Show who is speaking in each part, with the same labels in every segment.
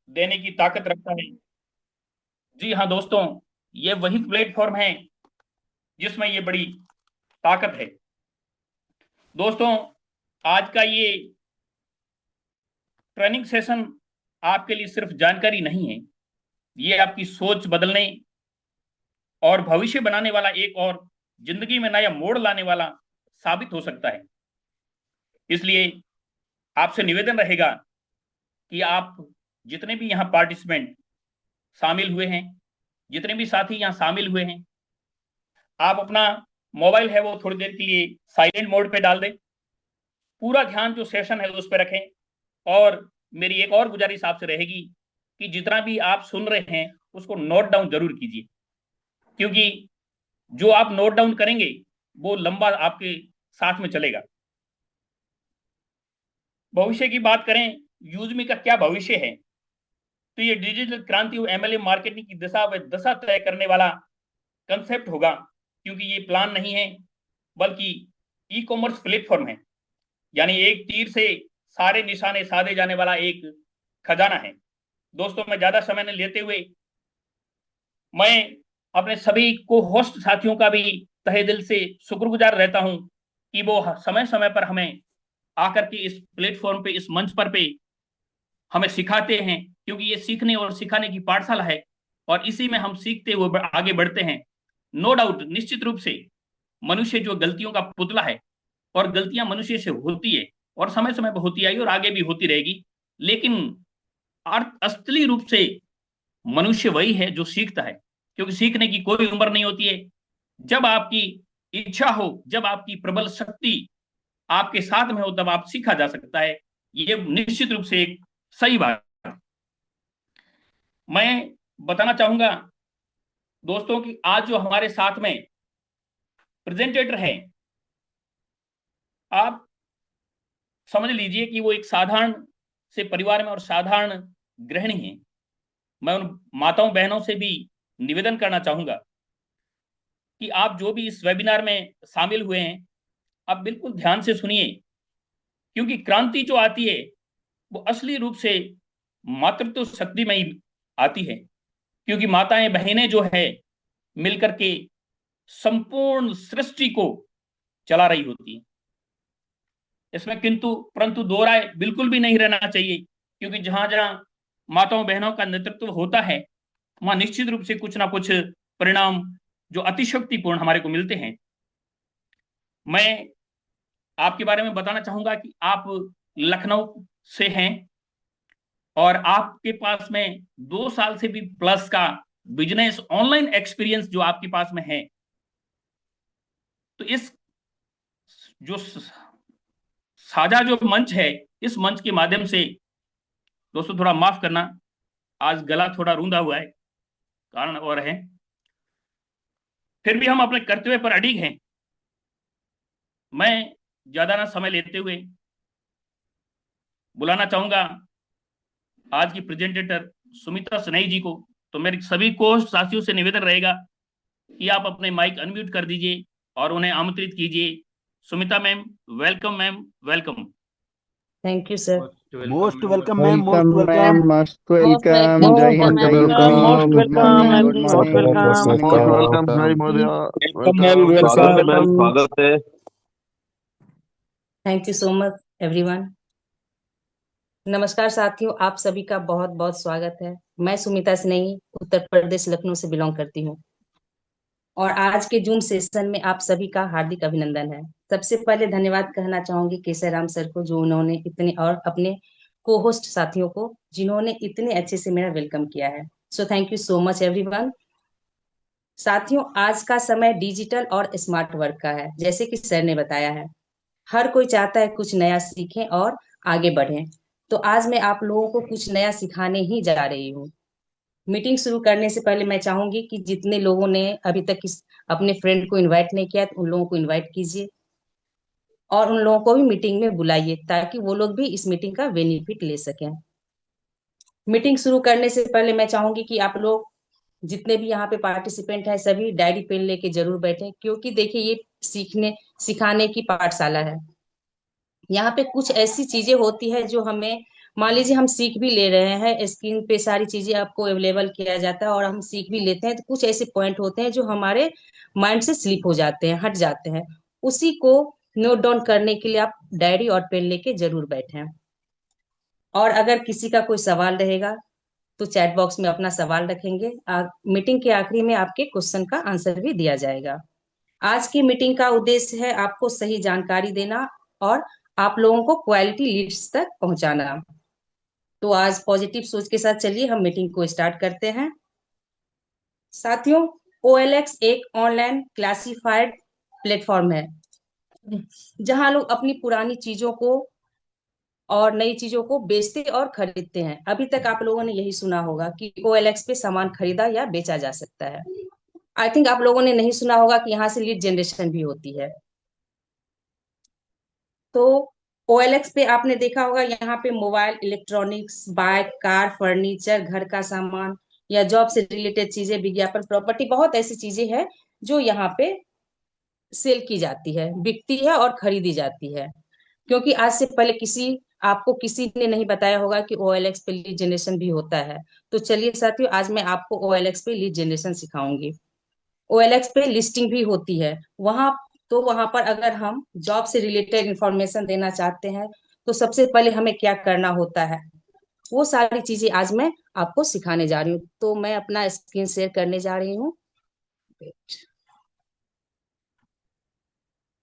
Speaker 1: देने की ताकत रखता है। जी हाँ दोस्तों, ये वही प्लेटफॉर्म है जिसमें ये बड़ी ताकत है। दोस्तों, आज का ये ट्रेनिंग सेशन आपके लिए सिर्फ जानकारी नहीं है, ये आपकी सोच बदलने और भविष्य बनाने वाला एक और जिंदगी में नया मोड़ लाने वाला साबित हो सकता है। इसलिए आपसे निवेदन रहेगा कि आप जितने भी यहाँ पार्टिसिपेंट शामिल हुए हैं, जितने भी साथी यहाँ शामिल हुए हैं, आप अपना मोबाइल है वो थोड़ी देर के लिए साइलेंट मोड पे डाल दें। पूरा ध्यान जो सेशन है उस पर रखें। और मेरी एक और गुजारिश आपसे रहेगी कि जितना भी आप सुन रहे हैं उसको नोट डाउन जरूर कीजिए, क्योंकि जो आप नोट डाउन करेंगे वो लंबा आपके साथ में चलेगा। भविष्य की बात करें, यूजमी का क्या भविष्य है, तो ये डिजिटल क्रांति और एमएलए मार्केटिंग की दिशा व दशा तय करने वाला कंसेप्ट होगा, क्योंकि ये प्लान नहीं है बल्कि ई कॉमर्स प्लेटफॉर्म है। यानी एक तीर से सारे निशाने साधे जाने वाला एक खजाना है। दोस्तों, मैं ज्यादा समय न लेते हुए मैं अपने सभी को होस्ट साथियों का भी तहे दिल से शुक्रगुजार रहता हूं कि वो समय समय पर हमें आकर के इस प्लेटफॉर्म पे, इस मंच पर पे हमें सिखाते हैं, क्योंकि ये सीखने और सिखाने की पाठशाला है और इसी में हम सीखते हुए आगे बढ़ते हैं। नो डाउट, निश्चित रूप से मनुष्य जो गलतियों का पुतला है और गलतियां मनुष्य से होती है और समय समय पर होती आई और आगे भी होती रहेगी, लेकिन असली रूप से मनुष्य वही है जो सीखता है, क्योंकि सीखने की कोई उम्र नहीं होती है। जब आपकी इच्छा हो, जब आपकी प्रबल शक्ति आपके साथ में हो, तब आप सीखा जा सकता है। ये निश्चित रूप से एक सही बात है। मैं बताना चाहूंगा दोस्तों कि आज जो हमारे साथ में प्रेजेंटेटर है, आप समझ लीजिए कि वो एक साधारण से परिवार में और साधारण गृहिणी है। मैं उन माताओं बहनों से भी निवेदन करना चाहूंगा कि आप जो भी इस वेबिनार में शामिल हुए हैं, आप बिल्कुल ध्यान से सुनिए, क्योंकि क्रांति जो आती है वो असली रूप से मातृत्व शक्ति में ही आती है। क्योंकि माताएं बहनें जो है मिलकर के संपूर्ण सृष्टि को चला रही होती है। इसमें किंतु परंतु दो राय बिल्कुल भी नहीं रहना चाहिए, क्योंकि जहां जहां माताओं बहनों का नेतृत्व होता है वहां निश्चित रूप से कुछ ना कुछ परिणाम जो अतिशक्तिपूर्ण हमारे को मिलते हैं। मैं आपके बारे में बताना चाहूंगा कि आप लखनऊ से हैं और आपके पास में 2 साल से भी प्लस का बिजनेस ऑनलाइन एक्सपीरियंस जो आपके पास में है। तो इस जो साझा जो मंच है, इस मंच के माध्यम से दोस्तों थोड़ा माफ करना, आज गला थोड़ा रूंधा हुआ है, कारण और है, फिर भी हम अपने कर्तव्य पर अडिग हैं। मैं ज्यादा ना समय लेते हुए बुलाना चाहूंगा आज की प्रेजेंटेटर सुमिता स्नेही जी को। तो मेरे सभी को साथियों से निवेदन रहेगा कि आप अपने माइक अनम्यूट कर दीजिए और उन्हें आमंत्रित कीजिए। Sumita ma'am, welcome ma'am, welcome.
Speaker 2: Thank you sir.
Speaker 3: Most welcome ma'am,
Speaker 4: welcome
Speaker 3: most
Speaker 4: ma'am,
Speaker 3: welcome.
Speaker 4: Most
Speaker 2: most
Speaker 4: welcome.
Speaker 2: Welcome,
Speaker 4: जय
Speaker 2: वेलकम
Speaker 4: हिंद,
Speaker 5: मोस्ट
Speaker 4: जय Hind
Speaker 5: welcome,
Speaker 4: ma'am.
Speaker 5: Most
Speaker 4: good
Speaker 5: welcome
Speaker 4: morning, good
Speaker 5: and
Speaker 2: most
Speaker 5: most
Speaker 4: morning,
Speaker 5: welcome,
Speaker 4: good
Speaker 2: welcome.
Speaker 3: Most
Speaker 4: morning.
Speaker 3: Welcome सही महोदया।
Speaker 5: Welcome ma'am,
Speaker 3: welcome.
Speaker 5: Welcome.
Speaker 6: स्वागत है ma'am, स्वागत है।
Speaker 2: Thank you so much everyone. नमस्कार साथियों, आप सभी का बहुत बहुत स्वागत है। मैं सुमिता स्नेही उत्तर प्रदेश लखनऊ से बिलोंग करती हूँ और आज के जूम सेशन में आप सभी का हार्दिक अभिनंदन है। सबसे पहले धन्यवाद कहना चाहूंगी केसर राम सर को, जो उन्होंने इतने, और अपने को होस्ट साथियों को जिन्होंने इतने अच्छे से मेरा वेलकम किया है। So thank you so much everyone. साथियों, आज का समय डिजिटल और स्मार्ट वर्क का है, जैसे कि सर ने बताया है। हर कोई चाहता है कुछ नया सीखें और आगे बढ़ें। तो आज मैं आप लोगों को कुछ नया सिखाने ही जा रही हूँ। मीटिंग शुरू करने से पहले मैं चाहूंगी कि जितने लोगों ने अभी तक अपने फ्रेंड को इनवाइट नहीं किया, तो उन लोगों को इनवाइट कीजिए और उन लोगों को भी मीटिंग में बुलाइए, ताकि वो लोग भी इस मीटिंग का बेनिफिट ले सकें। मीटिंग शुरू करने से पहले मैं चाहूंगी कि आप लोग जितने भी यहाँ पे पार्टिसिपेंट हैं सभी डायरी पेन लेके जरूर बैठें, क्योंकि देखिए ये सीखने सिखाने की पाठशाला है। यहाँ पे कुछ ऐसी चीजें होती है जो हमें मान लीजिए हम सीख भी ले रहे हैं, स्क्रीन पे सारी चीजें आपको अवेलेबल किया जाता है और हम सीख भी लेते हैं, तो कुछ ऐसे पॉइंट होते हैं जो हमारे माइंड से स्लिप हो जाते हैं, हट जाते हैं। उसी को नोट डाउन करने के लिए आप डायरी और पेन लेके जरूर बैठें। और अगर किसी का कोई सवाल रहेगा तो चैट बॉक्स में अपना सवाल रखेंगे। मीटिंग के आखिरी में आपके क्वेश्चन का आंसर भी दिया जाएगा। आज की मीटिंग का उद्देश्य है आपको सही जानकारी देना और आप लोगों को क्वालिटी लीड्स तक पहुंचाना। तो आज पॉजिटिव सोच के साथ चलिए हम मीटिंग को स्टार्ट करते हैं। साथियों, OLX एक ऑनलाइन क्लासिफाइड प्लेटफॉर्म है जहां लोग अपनी पुरानी चीजों को और नई चीजों को बेचते और खरीदते हैं। अभी तक आप लोगों ने यही सुना होगा कि OLX पे सामान खरीदा या बेचा जा सकता है। आई थिंक आप लोगों ने नहीं सुना होगा कि यहाँ से लीड जनरेशन भी होती है। तो OLX पे आपने देखा होगा, यहाँ पे mobile, electronics, bike, car, furniture, घर का सामान या जॉब से रिलेटेड चीजें, विज्ञापन, प्रॉपर्टी, बहुत ऐसी चीजें हैं जो यहाँ पे सेल की जाती है, बिकती है और खरीदी जाती है। क्योंकि आज से पहले आपको किसी ने नहीं बताया होगा कि OLX पे लीड जनरेशन भी होता है। तो चलिए साथियों, आज मैं आपको OLX पे लीड जनरेशन सिखाऊंगी। OLX पे लिस्टिंग भी होती है वहां। तो वहां पर अगर हम जॉब से रिलेटेड इंफॉर्मेशन देना चाहते हैं तो सबसे पहले हमें क्या करना होता है, वो सारी चीजें आज मैं आपको सिखाने जा रही हूँ। तो मैं अपना स्क्रीन शेयर करने जा रही हूँ।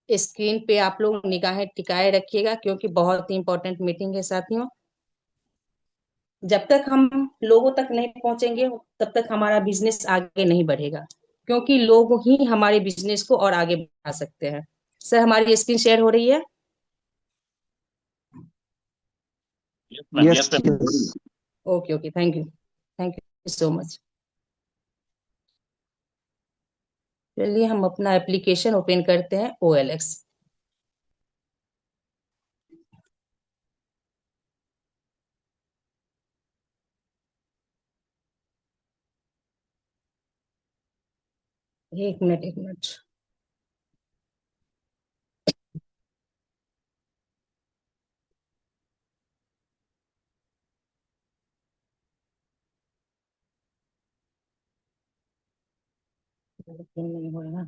Speaker 2: स्क्रीन पे आप लोग निगाहें टिकाए रखिएगा क्योंकि बहुत ही इंपॉर्टेंट मीटिंग है साथियों। जब तक हम लोगों तक नहीं पहुंचेंगे तब तक हमारा बिजनेस आगे नहीं बढ़ेगा, क्योंकि लोग ही हमारे बिजनेस को और आगे बढ़ा सकते हैं। सर, हमारी स्क्रीन शेयर हो रही है?
Speaker 1: Yes ma'am,
Speaker 3: yes
Speaker 1: yes ma'am.
Speaker 3: Yes
Speaker 2: okay okay, thank you so much. चलिए हम अपना एप्लीकेशन ओपन करते हैं OLX। एक मिनट एक मिनट। नहीं हो रहा।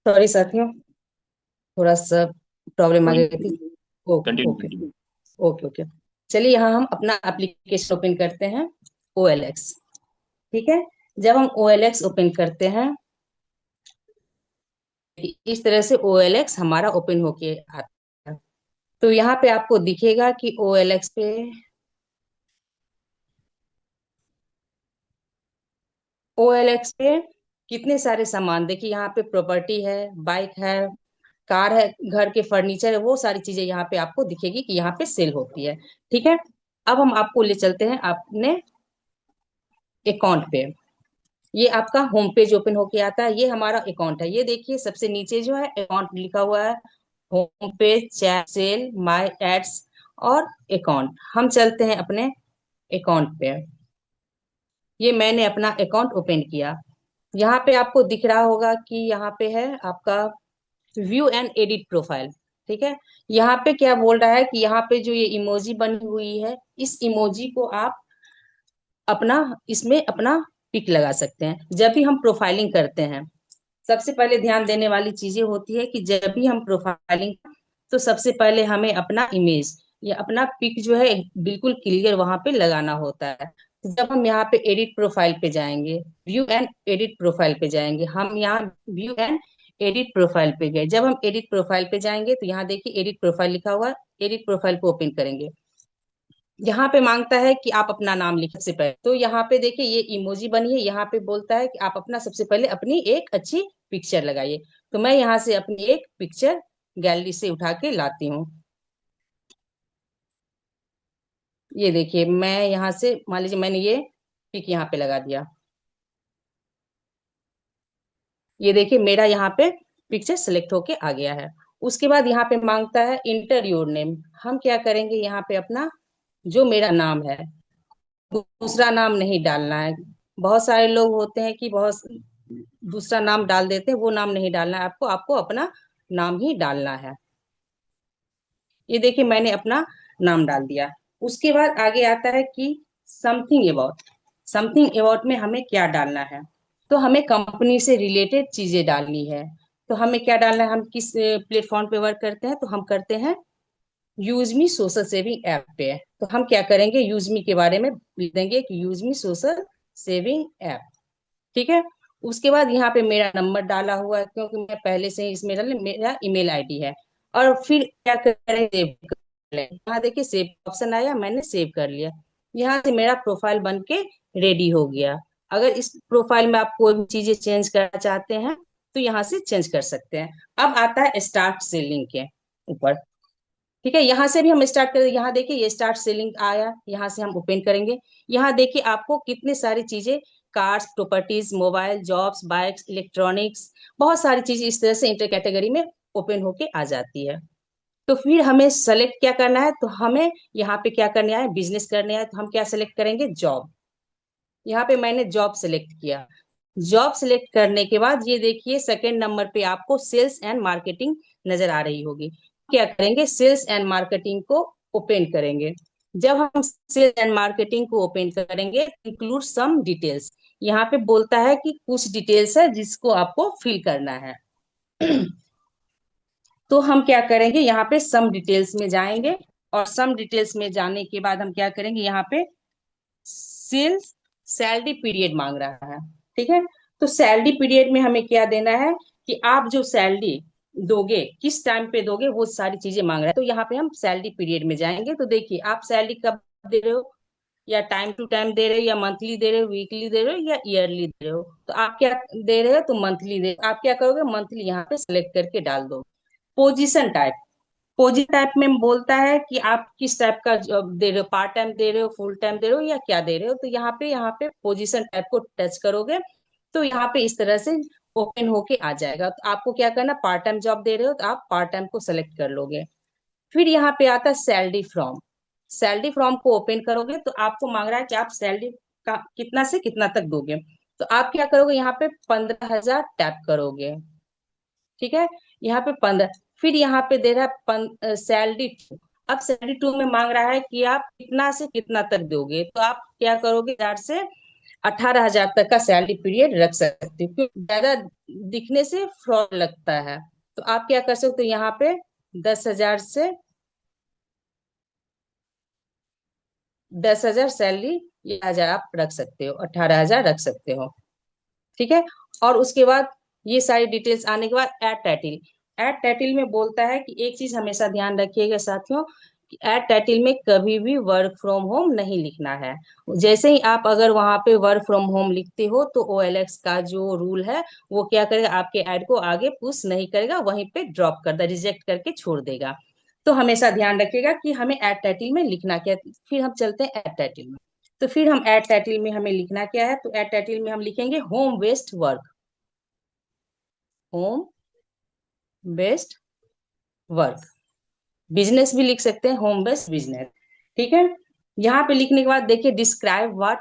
Speaker 2: सॉरी साथियों, थोड़ा सा प्रॉब्लम आ
Speaker 1: कोई
Speaker 2: गई थी। Okay
Speaker 1: continue
Speaker 2: okay
Speaker 1: continue.
Speaker 2: Okay okay. चलिए यहाँ हम अपना एप्लीकेशन ओपन करते हैं OLX। ठीक है, जब हम OLX ओपन करते हैं इस तरह से OLX हमारा ओपन होके आता है। तो यहाँ पे आपको दिखेगा कि OLX पे कितने सारे सामान, देखिए यहाँ पे प्रॉपर्टी है, बाइक है, कार है, घर के फर्नीचर है, वो सारी चीजें यहाँ पे आपको दिखेगी कि यहाँ पे सेल होती है। ठीक है, अब हम आपको ले चलते हैं अपने अकाउंट पे। ये आपका होम पेज ओपन होके आता है, ये हमारा अकाउंट है। ये देखिए सबसे नीचे जो है अकाउंट लिखा हुआ है, home page, chat, sell, my ads और अकाउंट। हम चलते हैं अपने अकाउंट पे। ये मैंने अपना अकाउंट ओपन किया। यहाँ पे आपको दिख रहा होगा कि यहाँ पे है आपका व्यू एंड एडिट प्रोफाइल। ठीक है, यहाँ पे क्या बोल रहा है कि यहाँ पे जो ये इमोजी बनी हुई है, इस इमोजी को आप अपना इसमें अपना पिक लगा सकते हैं जब भी हम प्रोफाइलिंग करते हैं। सबसे पहले ध्यान देने वाली चीजें होती है कि जब भी हम प्रोफाइलिंग, तो सबसे पहले हमें अपना इमेज या अपना पिक जो है बिल्कुल क्लियर वहां पे लगाना होता है। तो जब हम यहाँ पे एडिट प्रोफाइल पे जाएंगे, व्यू एंड एडिट प्रोफाइल पे जाएंगे, हम यहाँ व्यू एंड एडिट प्रोफाइल पे गए। जब हम एडिट प्रोफाइल पे जाएंगे तो यहाँ देखिए एडिट प्रोफाइल लिखा हुआ है, एडिट प्रोफाइल को ओपन करेंगे। यहाँ पे मांगता है कि आप अपना नाम लिखें सबसे पहले। तो यहाँ पे देखिए ये इमोजी बनी है, यहाँ पे बोलता है कि आप अपना सबसे पहले अपनी एक अच्छी पिक्चर लगाइए। तो मैं यहाँ से अपनी एक पिक्चर गैलरी से उठा के लाती हूँ। ये देखिए मैं यहाँ से, मान लीजिए मैंने ये पिक यहाँ पे लगा दिया। ये देखिए मेरा यहाँ पे पिक्चर सिलेक्ट होके आ गया है। उसके बाद यहाँ पे मांगता है इंटर योर नेम। हम क्या करेंगे, यहाँ पे अपना जो मेरा नाम है, दूसरा नाम नहीं डालना है। बहुत सारे लोग होते हैं कि बहुत दूसरा नाम डाल देते हैं, वो नाम नहीं डालना है आपको, आपको अपना नाम ही डालना है। ये देखिए मैंने अपना नाम डाल दिया। उसके बाद आगे आता है कि समथिंग अबाउट। समथिंग अबाउट में हमें क्या डालना है? तो हमें कंपनी से रिलेटेड चीजें डालनी है। तो हमें क्या डालना है? हम किस प्लेटफॉर्म पे वर्क करते हैं? तो हम करते हैं यूजमी सोशल सेविंग ऐप पे। तो हम क्या करेंगे, यूजमी के बारे में लिख देंगे कि यूजमी सोशल सेविंग ऐप। ठीक है। उसके बाद यहाँ पे मेरा नंबर डाला हुआ है, क्योंकि मैं पहले से ही इसमें डाले, मेरा ईमेल आईडी है। और फिर क्या करें, सेव कर लें। यहाँ देखिए सेव ऑप्शन आया, मैंने सेव कर लिया। यहाँ से मेरा प्रोफाइल बन के रेडी हो गया। अगर इस प्रोफाइल में आप कोई भी चीजें चेंज करना चाहते हैं तो यहाँ से चेंज कर सकते हैं। अब आता है स्टार्ट सेलिंग के ऊपर। ठीक है, यहाँ से भी हम स्टार्ट करें। यहाँ देखिए ये स्टार्ट सेलिंग आया, यहाँ से हम ओपन करेंगे। यहाँ देखिए आपको कितने सारी चीजें, cars, properties, mobile, jobs, bikes, electronics, बहुत सारी चीजें इस तरह से इंटर कैटेगरी में ओपन होके आ जाती है। तो फिर हमें सेलेक्ट क्या करना है? तो हमें यहाँ पे क्या करने आए, बिजनेस करने आए, तो हम क्या सेलेक्ट करेंगे, जॉब। यहाँ पे मैंने जॉब सेलेक्ट किया। जॉब सेलेक्ट करने के बाद ये देखिए सेकंड नंबर पे आपको सेल्स एंड मार्केटिंग नजर आ रही होगी। क्या करेंगे, सेल्स एंड मार्केटिंग को ओपन करेंगे। जब हम सेल्स एंड मार्केटिंग को ओपन करेंगे, इंक्लूड सम डिटेल्स, यहाँ पे बोलता है कि कुछ डिटेल्स है जिसको आपको फिल करना है। तो हम क्या करेंगे, यहाँ पे सम डिटेल्स में जाएंगे। और सम डिटेल्स में जाने के बाद हम क्या करेंगे, यहाँ पे सेल्स सैलरी पीरियड मांग रहा है। ठीक है। तो सैलरी पीरियड में हमें क्या देना है कि आप जो सैलरी दोगे किस टाइम पे दोगे, वो सारी चीजें मांग रहा है। तो यहाँ पे हम सैलरी पीरियड में जाएंगे। तो देखिए आप सैलरी कब दे रहे हो, या टाइम टू टाइम दे रहे हो, या मंथली दे रहे हो, वीकली दे रहे हो, या ईयरली दे रहे हो। तो आप क्या दे रहे हो, तो मंथली दे, आप क्या करोगे, मंथली यहाँ पे सिलेक्ट करके डाल दो। पोजीशन टाइप, पोजीशन टाइप में बोलता है कि आप किस टाइप का जॉब दे रहे हो, पार्ट टाइम दे रहे हो, फुल टाइम दे रहे हो, या क्या दे रहे हो। तो यहाँ पे पोजीशन टाइप को टच करोगे तो यहाँ पे इस तरह से ओपन होके आ जाएगा। तो आपको क्या करना, पार्ट टाइम जॉब दे रहे हो तो आप पार्ट टाइम को सेलेक्ट कर लोगे। फिर यहाँ पे आता है सैलरी फ्रॉम। सैलरी फ्रॉम को ओपन करोगे तो आपको मांग रहा है कि आप सैलरी का कितना से कितना तक दोगे। तो आप क्या करोगे, यहाँ पे 15,000 टैप करोगे। ठीक है। यहाँ पे 15। फिर यहाँ पे दे रहा है सैलरी टू। अब सैलरी टू में मांग रहा है कि आप कितना से कितना तक दोगे। तो आप क्या करोगे, 1,000 से 18,000 तक का सैलरी पीरियड रख सकते हो, क्योंकि ज्यादा दिखने से फ्रॉड लगता है। तो आप क्या कर सकते हो, यहाँ पे 10,000 से 10,000 सैलरी, ये 1,000 आप रख सकते हो, 18,000 रख सकते हो। ठीक है। और उसके बाद ये सारी डिटेल्स आने के बाद ऐड टाइटल। ऐड टाइटल में बोलता है कि एक चीज हमेशा ध्यान रखिएगा साथियों, कि ऐड टाइटल में कभी भी वर्क फ्रॉम होम नहीं लिखना है। जैसे ही आप अगर वहां पे वर्क फ्रॉम होम लिखते हो तो OLX का जो रूल है वो क्या करेगा, आपके ऐड को आगे पुश नहीं करेगा, वहीं पे ड्रॉप कर दे, रिजेक्ट करके छोड़ देगा। तो हमेशा ध्यान रखिएगा कि हमें ऐड टाइटल में लिखना क्या है। फिर हम चलते हैं ऐड टाइटल में। तो फिर हम ऐड टाइटल में हमें लिखना क्या है, तो ऐड टाइटल में हम लिखेंगे home based work. Home based work, business भी लिख सकते हैं, होम बेस्ड बिजनेस। ठीक है। यहाँ पे लिखने के बाद देखिए describe what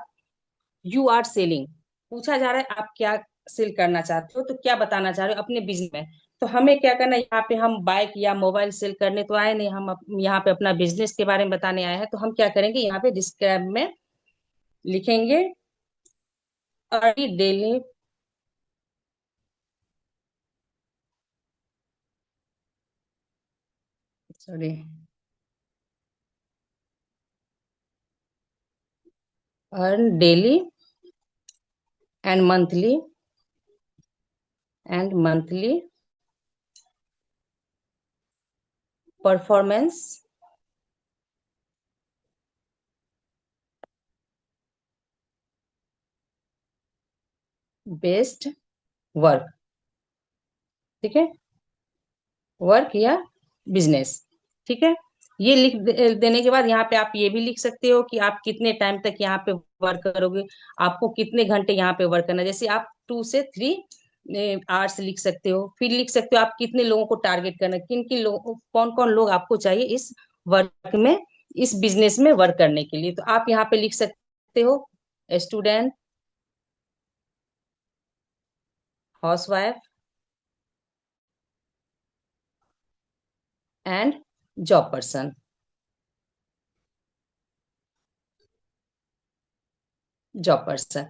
Speaker 2: you are selling. पूछा जा रहा है आप क्या सेल करना चाहते हो, तो क्या बताना चाह रहे हो अपने बिजनेस में। तो हमें क्या करना है, यहाँ पे हम बाइक या मोबाइल सेल करने तो आए नहीं, हम यहाँ पे अपना बिजनेस के बारे में बताने आए हैं। तो हम क्या करेंगे, यहाँ पे डिस्क्राइब में लिखेंगे early daily, sorry, earn daily and monthly monthly performance based work. ठीक है, वर्क या बिजनेस। ठीक है। ये देने के बाद यहाँ पे आप ये भी लिख सकते हो कि आप कितने टाइम तक यहाँ पे वर्क करोगे, आपको कितने घंटे यहाँ पे वर्क करना है। जैसे आप 2 से 3 आवर्स लिख सकते हो। फिर लिख सकते हो आप कितने लोगों को टारगेट करना है, किन किन लोगों, कौन कौन लोग आपको चाहिए इस वर्क में, इस बिजनेस में वर्क करने के लिए। तो आप यहाँ पे लिख सकते हो student, housewife and job person. Job person.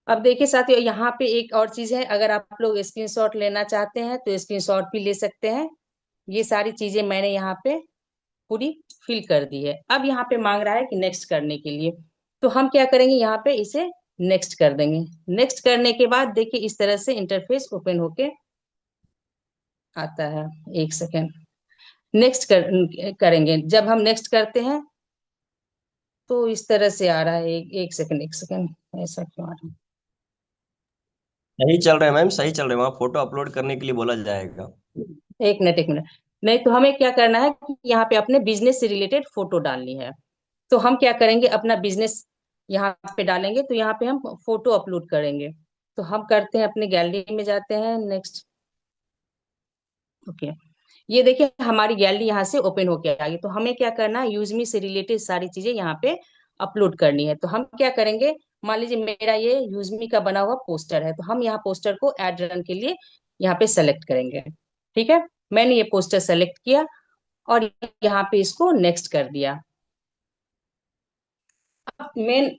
Speaker 2: अब देखिए साथियों, यहाँ पे एक और चीज है, अगर आप लोग स्क्रीनशॉट लेना चाहते हैं तो स्क्रीनशॉट भी ले सकते हैं। ये सारी चीजें मैंने यहाँ पे पूरी फिल कर दी है। अब यहाँ पे मांग रहा है कि नेक्स्ट करने के लिए, तो हम क्या करेंगे, यहाँ पे इसे नेक्स्ट कर देंगे। नेक्स्ट करने के बाद देखिए इस तरह से इंटरफेस ओपन होके आता है। एक सेकेंड। करेंगे, जब हम नेक्स्ट करते हैं तो इस तरह से आ रहा है। एक सेकंड, एक सेकंड। ऐसा क्यों आ रहा
Speaker 4: सही चल रहा है मैम, सही चल रहा है। वहाँ फोटो अपलोड करने के लिए बोला जाएगा।
Speaker 2: है? एक मिनट, एक मिनट। नहीं तो हमें क्या करना है कि यहाँ पे अपने बिजनेस से रिलेटेड फोटो डालनी है। तो हम क्या करेंगे, अपना बिजनेस यहाँ पे डालेंगे, तो यहाँ पे हम फोटो अपलोड करेंगे। तो हम करते हैं, अपने गैलरी में जाते हैं, नेक्स्ट। ओके। ये देखिए हमारी गैलरी यहाँ से ओपन होके आ गई। तो हमें क्या करना है, यूजमी से रिलेटेड सारी चीजें यहाँ पे अपलोड करनी है। तो हम क्या करेंगे, मान लीजिए मेरा ये यूजमी का बना हुआ पोस्टर है, तो हम यहाँ पोस्टर को ऐड रन के लिए यहाँ पे सेलेक्ट करेंगे। ठीक है, मैंने ये पोस्टर सेलेक्ट किया और यहाँ पे इसको नेक्स्ट कर दिया। अब मेन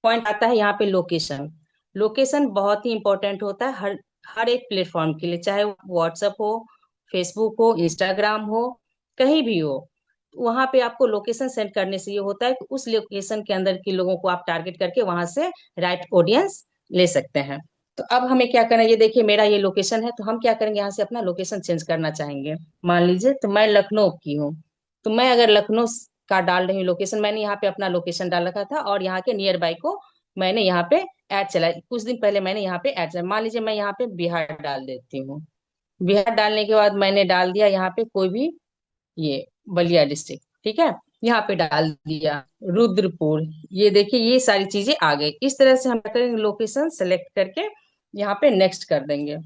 Speaker 2: पॉइंट आता है यहाँ पे लोकेशन। लोकेशन बहुत ही इंपॉर्टेंट होता है हर हर एक प्लेटफॉर्म के लिए, चाहे व्हाट्सएप हो, फेसबुक हो, इंस्टाग्राम हो, कहीं भी हो। वहां पे आपको लोकेशन सेंड करने से ये होता है कि उस लोकेशन के अंदर के लोगों को आप टारगेट करके वहां से राइट ऑडियंस ले सकते हैं। तो अब हमें क्या करना है, ये देखिए मेरा ये लोकेशन है, तो हम क्या करेंगे, यहाँ से अपना लोकेशन चेंज करना चाहेंगे। मान लीजिए तो मैं लखनऊ की हूँ, तो मैं अगर लखनऊ का डाल रही हूँ लोकेशन, मैंने यहाँ पे अपना लोकेशन डाल रखा था और यहाँ के नियर बाई को मैंने यहाँ पे ऐड चला, कुछ दिन पहले मैंने यहाँ पे ऐड चला। मान लीजिए मैं यहाँ पे बिहार डाल देती हूँ। बिहार डालने के बाद मैंने डाल दिया यहाँ पे कोई भी, ये बलिया डिस्ट्रिक्ट, ठीक है, यहाँ पे डाल दिया रुद्रपुर। ये देखिए ये सारी चीजें आ गई। इस तरह से हम क्या करेंगे, लोकेशन सेलेक्ट करके यहाँ पे नेक्स्ट कर देंगे।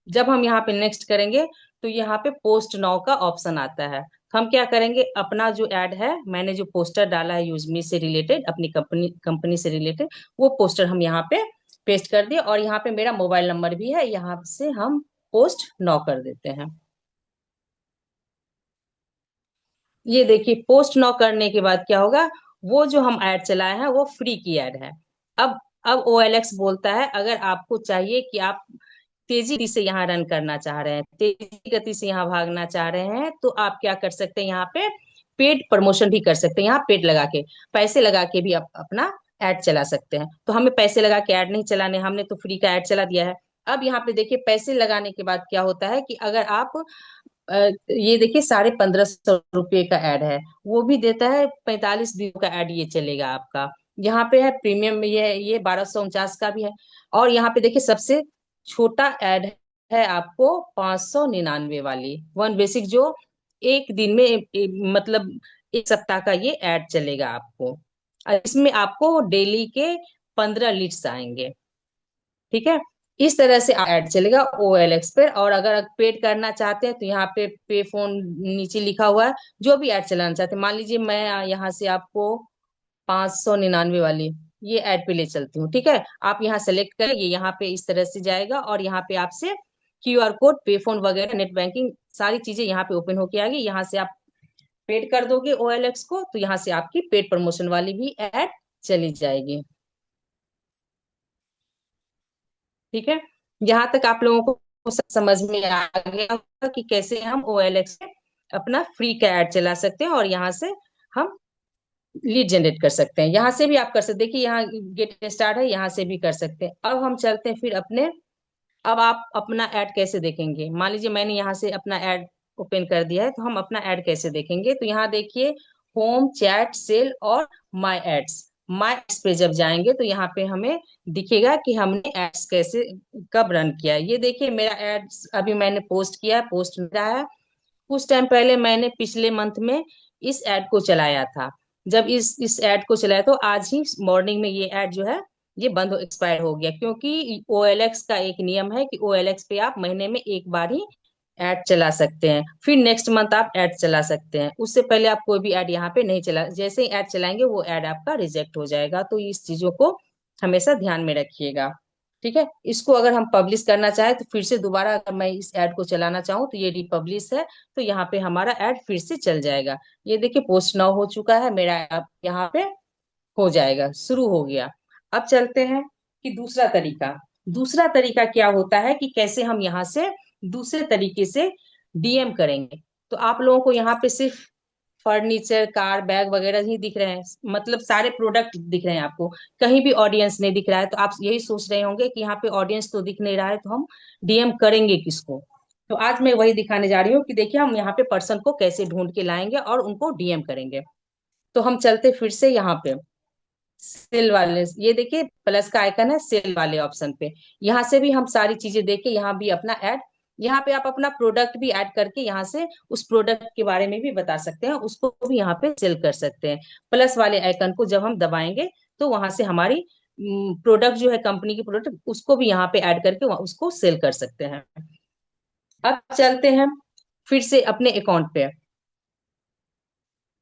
Speaker 2: जब हम यहाँ पे नेक्स्ट करेंगे तो यहाँ पे पोस्ट नाउ का ऑप्शन आता है। हम क्या करेंगे, अपना जो ऐड है, मैंने जो पोस्टर डाला है यूजमी से रिलेटेड, अपनी कंपनी कंपनी से रिलेटेड, वो पोस्टर हम यहाँ पे पेस्ट कर दिए और यहाँ पे मेरा मोबाइल नंबर भी है, यहाँ से हम पोस्ट नाउ कर देते हैं। ये देखिए पोस्ट नाउ करने के बाद क्या होगा, वो जो हम ऐड चलाए हैं वो फ्री की ऐड है। अब OLX बोलता है, अगर आपको चाहिए कि आप तेजी से यहाँ रन करना चाह रहे हैं, तेजी गति से यहाँ भागना चाह रहे हैं, तो आप क्या कर सकते हैं, यहाँ पे पेड प्रमोशन भी कर सकते हैं। यहाँ पेड लगा के, पैसे लगा के भी आप अपना ऐड चला सकते हैं। तो हमें पैसे लगा के ऐड नहीं चलाने, हमने तो फ्री का ऐड चला दिया है। अब यहाँ पे देखिए पैसे लगाने के बाद क्या होता है कि अगर आप ये देखिए 1550 रुपये का ऐड है, वो भी देता है 45 दिन का ऐड ये चलेगा आपका। यहाँ पे है प्रीमियम में, ये 1249 का भी है। और यहाँ पे देखिए सबसे छोटा ऐड है आपको 599 वाली वन बेसिक, जो एक दिन में मतलब एक सप्ताह का ये ऐड चलेगा आपको। और इसमें आपको डेली के 15 लीड्स आएंगे। ठीक है, इस तरह से ऐड चलेगा OLX पे। और अगर पेड करना चाहते हैं तो यहाँ पे पे फोन नीचे लिखा हुआ है, जो भी ऐड चलाना चाहते हैं। मान लीजिए मैं यहाँ से आपको 599 वाली ये ऐड पे ले चलती हूँ। ठीक है, आप यहाँ सेलेक्ट करें, ये यहाँ पे इस तरह से जाएगा और यहाँ पे आपसे QR कोड, पे फोन वगैरह, नेट बैंकिंग, सारी चीजें यहाँ पे ओपन होके आ गई। यहाँ से आप पेड कर दोगे OLX को, तो यहाँ से आपकी पेड प्रमोशन वाली भी ऐड चली जाएगी। ठीक है, यहाँ तक आप लोगों को समझ में आ गया होगा कि कैसे हम OLX पे अपना फ्री का ऐड चला सकते हैं और यहाँ से हम लीड जनरेट कर सकते हैं। यहाँ से भी आप कर सकते हैं, देखिए यहाँ गेट स्टार्ट है, यहाँ से भी कर सकते हैं। अब हम चलते हैं फिर अपने, अब आप अपना ऐड कैसे देखेंगे। मान लीजिए मैंने यहाँ से अपना ऐड ओपन कर दिया है, तो हम अपना ऐड कैसे देखेंगे, तो यहाँ देखिए होम, चैट, सेल और माय एड्स। माय एड्स पे जब जाएंगे तो यहाँ पे हमें दिखेगा कि हमने एड्स कैसे कब रन किया है। ये देखिए मेरा एड्स अभी मैंने पोस्ट किया है, पोस्ट मेरा है। कुछ टाइम पहले मैंने पिछले मंथ में इस ऐड को चलाया था। जब इस ऐड को चलाया तो आज ही मॉर्निंग में ये ऐड जो है ये बंद एक्सपायर हो गया, क्योंकि OLX का एक नियम है कि OLX पे आप महीने में एक बार ही ऐड चला सकते हैं, फिर नेक्स्ट मंथ आप ऐड चला सकते हैं। उससे पहले आप कोई भी ऐड यहाँ पे नहीं चला, जैसे ही ऐड चलाएंगे वो ऐड आपका रिजेक्ट हो जाएगा। तो इस चीजों को हमेशा ध्यान में रखिएगा। ठीक है, इसको अगर हम पब्लिश करना चाहें तो फिर से दोबारा अगर मैं इस ऐड को चलाना चाहूँ तो ये रिपब्लिश है, तो यहाँ पे हमारा ऐड फिर से चल जाएगा। ये देखिए पोस्ट नाउ हो चुका है, मेरा ऐप यहाँ पे हो जाएगा, शुरू हो गया। अब चलते हैं कि दूसरा तरीका क्या होता है कि कैसे हम यहाँ से दूसरे तरीके से डीएम करेंगे। तो आप लोगों को यहाँ पे सिर्फ फर्नीचर, कार, बैग वगैरह ही दिख रहे हैं, मतलब सारे प्रोडक्ट दिख रहे हैं आपको, कहीं भी ऑडियंस नहीं दिख रहा है। तो आप यही सोच रहे होंगे कि यहाँ पे ऑडियंस तो दिख नहीं रहा है, तो हम डीएम करेंगे किसको। तो आज मैं वही दिखाने जा रही हूँ कि देखिए हम यहाँ पे पर्सन को कैसे ढूंढ के लाएंगे और उनको डीएम करेंगे। तो हम चलते फिर से यहाँ पे सेल वाले, ये देखिए प्लस का आइकन है सेल वाले ऑप्शन पे। यहाँ से भी हम सारी चीजें देख के यहाँ भी अपना ऐड, यहाँ पे आप अपना प्रोडक्ट भी ऐड करके यहाँ से उस प्रोडक्ट के बारे में भी बता सकते हैं, उसको भी यहाँ पे सेल कर सकते हैं। प्लस वाले आइकन को जब हम दबाएंगे तो वहां से हमारी प्रोडक्ट जो है कंपनी की प्रोडक्ट, उसको भी यहाँ पे ऐड करके उसको सेल कर सकते हैं। अब चलते हैं फिर से अपने अकाउंट पे।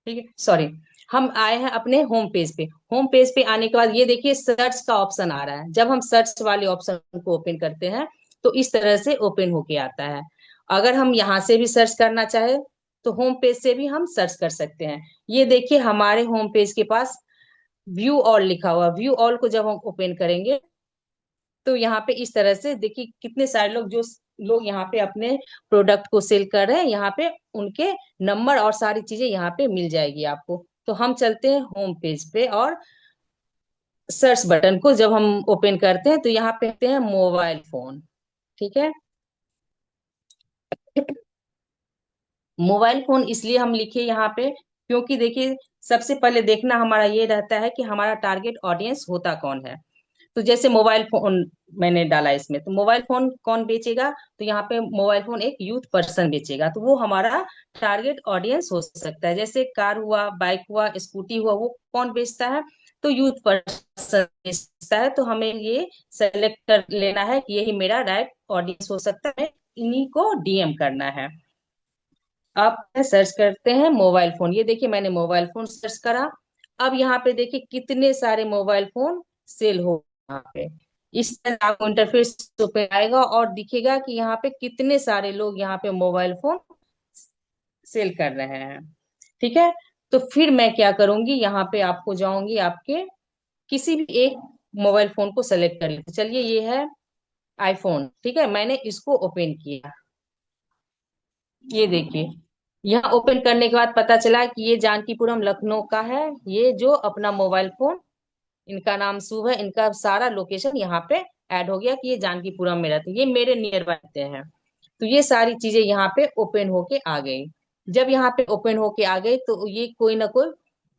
Speaker 2: ठीक है, सॉरी, हम आए हैं अपने होम पेज पे। होम पेज पे आने के बाद ये देखिए सर्च का ऑप्शन आ रहा है। जब हम सर्च वाले ऑप्शन को ओपन करते हैं तो इस तरह से ओपन होके आता है। अगर हम यहाँ से भी सर्च करना चाहे तो होम पेज से भी हम सर्च कर सकते हैं। ये देखिए हमारे होम पेज के पास व्यू ऑल लिखा हुआ, व्यू ऑल को जब हम ओपन करेंगे तो यहाँ पे इस तरह से देखिए कितने सारे लोग, जो लोग यहाँ पे अपने प्रोडक्ट को सेल कर रहे हैं, यहाँ पे उनके नंबर और सारी चीजें यहाँ पे मिल जाएगी आपको। तो हम चलते हैं होम पेज पे और सर्च बटन को जब हम ओपन करते हैं तो यहाँ पे आते हैं मोबाइल फोन। ठीक है, मोबाइल फोन इसलिए हम लिखे यहाँ पे क्योंकि देखिए सबसे पहले देखना हमारा ये रहता है कि हमारा टारगेट ऑडियंस होता कौन है। तो जैसे मोबाइल फोन मैंने डाला इसमें, तो मोबाइल फोन कौन बेचेगा, तो यहाँ पे मोबाइल फोन एक यूथ पर्सन बेचेगा, तो वो हमारा टारगेट ऑडियंस हो सकता है। जैसे कार हुआ, बाइक हुआ, स्कूटी हुआ, वो कौन बेचता है, तो यूथ पर्सन बेचता है। तो हमें ये सेलेक्ट कर लेना है कि यही मेरा राइट ऑडियंस हो सकता है, इन्हीं को डीएम करना है। आप सर्च करते हैं मोबाइल फोन, ये देखिए मैंने मोबाइल फोन सर्च करा। अब यहाँ पे देखिए कितने सारे मोबाइल फोन सेल हो यहाँ पे। इस तरह आपको इंटरफेस पे आएगा और दिखेगा कि यहाँ पे कितने सारे लोग यहाँ पे मोबाइल फोन सेल कर रहे हैं। ठीक है, तो फिर मैं क्या करूंगी, यहाँ पे आपको जाऊंगी, आपके किसी भी एक मोबाइल फोन को सेलेक्ट कर लेते। चलिए ये है आईफोन, ठीक है, मैंने इसको ओपन किया। ये देखिए यहाँ ओपन करने के बाद पता चला कि ये जानकीपुरम लखनऊ का है। ये जो अपना मोबाइल फोन, इनका नाम शुभ है, इनका सारा लोकेशन यहाँ पे ऐड हो गया कि ये जानकीपुरम में रहते हैं, ये मेरे नियर बाय रहते हैं। तो ये सारी चीजें यहाँ पे ओपन होके आ गई। जब यहाँ पे ओपन होके आ गई तो ये कोई ना कोई